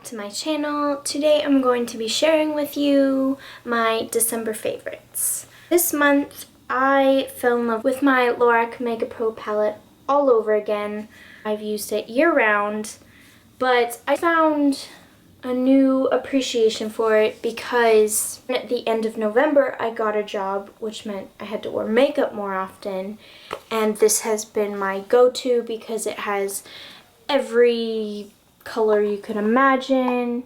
to my channel. Today I'm going to be sharing with you my December favorites. This month I fell in love with my Lorac Mega Pro palette all over again. I've used it year-round, but I found a new appreciation for it because at the end of November I got a job, which meant I had to wear makeup more often, and this has been my go-to because it has every color you could imagine.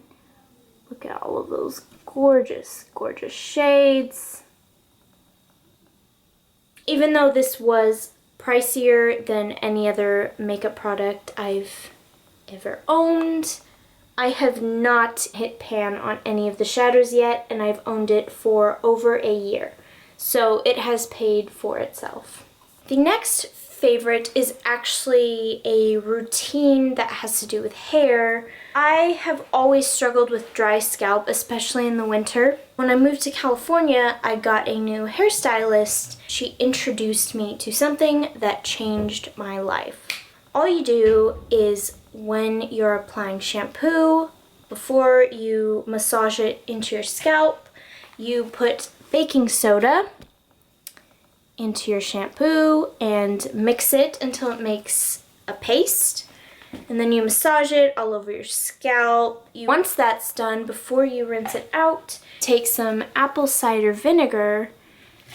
Look at all of those gorgeous, gorgeous shades. Even though this was pricier than any other makeup product I've ever owned, I have not hit pan on any of the shadows yet, and I've owned it for over a year. So it has paid for itself. The next favorite is actually a routine that has to do with hair. I have always struggled with dry scalp, especially in the winter. When I moved to California, I got a new hairstylist. She introduced me to something that changed my life. All you do is when you're applying shampoo, before you massage it into your scalp, you put baking soda into your shampoo and mix it until it makes a paste, and then you massage it all over your scalp. Once that's done, before you rinse it out, take some apple cider vinegar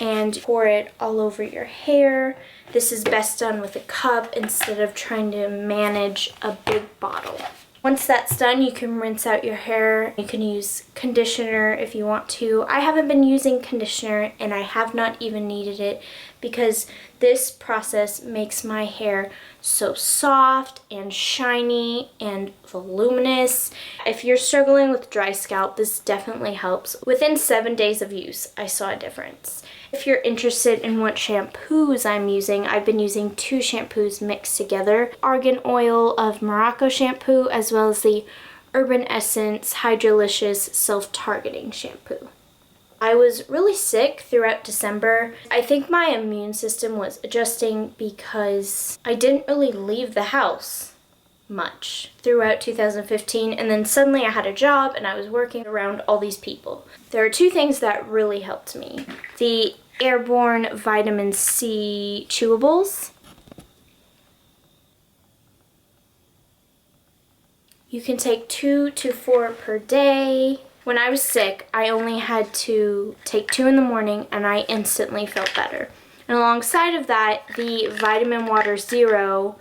and pour it all over your hair. This is best done with a cup instead of trying to manage a big bottle. Once that's done, you can rinse out your hair. You can use conditioner if you want to. I haven't been using conditioner, and I have not even needed it because this process makes my hair so soft and shiny and voluminous. If you're struggling with dry scalp, this definitely helps. Within 7 days of use, I saw a difference. If you're interested in what shampoos I'm using, I've been using 2 shampoos mixed together. Argan Oil of Morocco shampoo, as well as the Urban Essence Hydrolicious Self-Targeting shampoo. I was really sick throughout December. I think my immune system was adjusting because I didn't really leave the house much throughout 2015, and then suddenly I had a job and I was working around all these people. There are 2 things that really helped me. The Airborne Vitamin C chewables. You can take 2 to 4 per day. When I was sick, I only had to take 2 in the morning and I instantly felt better. And alongside of that, the Vitamin Water Zero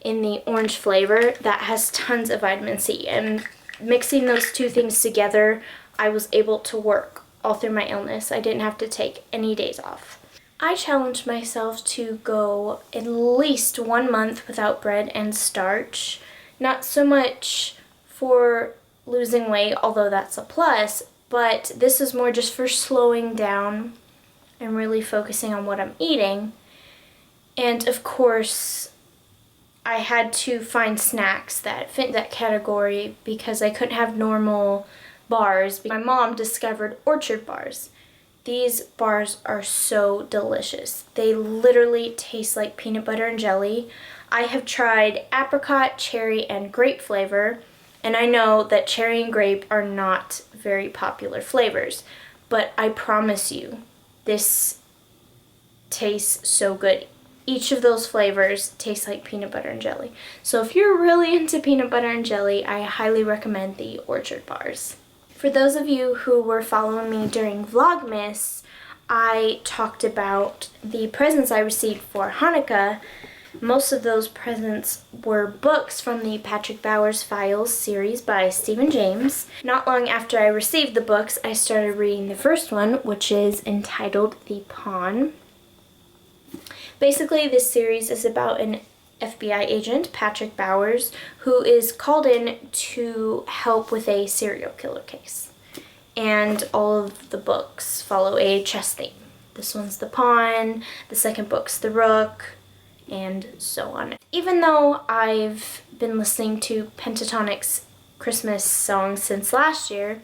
in the orange flavor that has tons of vitamin C. And mixing those 2 things together, I was able to work all through my illness. I didn't have to take any days off. I challenged myself to go at least 1 month without bread and starch. Not so much for losing weight, although that's a plus, but this is more just for slowing down and really focusing on what I'm eating. And of course, I had to find snacks that fit that category because I couldn't have normal bars. My mom discovered Orchard bars. These bars are so delicious. They literally taste like peanut butter and jelly. I have tried apricot, cherry, and grape flavor, and I know that cherry and grape are not very popular flavors, but I promise you, this tastes so good. Each of those flavors tastes like peanut butter and jelly. So if you're really into peanut butter and jelly, I highly recommend the Orchard bars. For those of you who were following me during Vlogmas, I talked about the presents I received for Hanukkah. Most of those presents were books from the Patrick Bowers Files series by Stephen James. Not long after I received the books, I started reading the first one, which is entitled The Pawn. Basically, this series is about an FBI agent, Patrick Bowers, who is called in to help with a serial killer case. And all of the books follow a chess theme. This one's the pawn, the second book's the rook, and so on. Even though I've been listening to Pentatonic's Christmas songs since last year,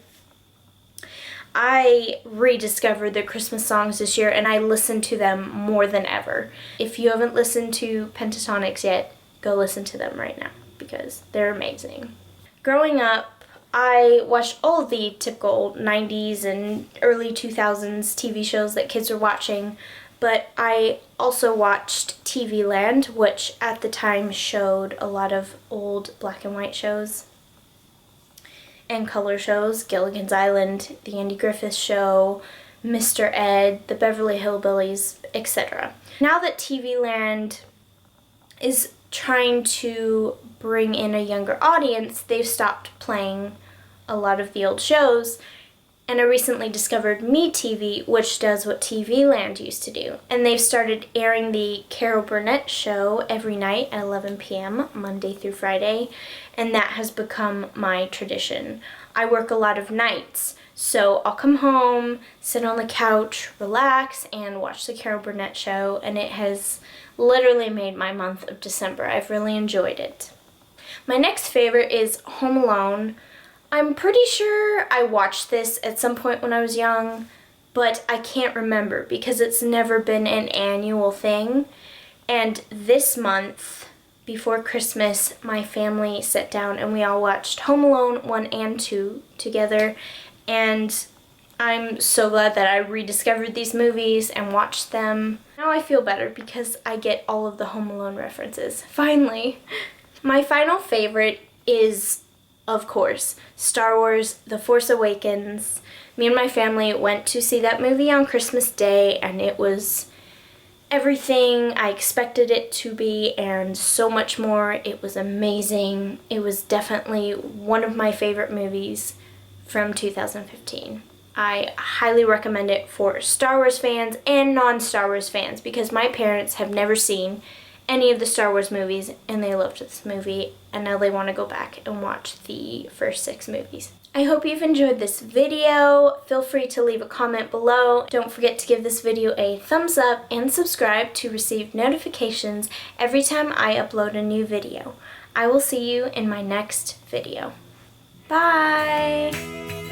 I rediscovered the Christmas songs this year and I listen to them more than ever. If you haven't listened to Pentatonics yet, go listen to them right now because they're amazing. Growing up, I watched all of the typical 90s and early 2000s TV shows that kids were watching, but I also watched TV Land, which at the time showed a lot of old black and white shows and color shows, Gilligan's Island, The Andy Griffith Show, Mr. Ed, The Beverly Hillbillies, etc. Now that TV Land is trying to bring in a younger audience, they've stopped playing a lot of the old shows, and I recently discovered MeTV, which does what TV Land used to do, and they've started airing the Carol Burnett show every night at 11 p.m. Monday through Friday, and that has become my tradition. I work a lot of nights, so I'll come home, sit on the couch, relax, and watch the Carol Burnett show, and it has literally made my month of December. I've really enjoyed it. My next favorite is Home Alone. I'm pretty sure I watched this at some point when I was young, but I can't remember because it's never been an annual thing. And this month, before Christmas, my family sat down and we all watched Home Alone 1 and 2 together, and I'm so glad that I rediscovered these movies and watched them. Now I feel better because I get all of the Home Alone references, finally. My final favorite is, of course, Star Wars The Force Awakens. Me and my family went to see that movie on Christmas Day, and it was everything I expected it to be and so much more. It was amazing. It was definitely one of my favorite movies from 2015. I highly recommend it for Star Wars fans and non-Star Wars fans because my parents have never seen any of the Star Wars movies and they loved this movie, and now they want to go back and watch the first 6 movies. I hope you've enjoyed this video. Feel free to leave a comment below. Don't forget to give this video a thumbs up and subscribe to receive notifications every time I upload a new video. I will see you in my next video. Bye!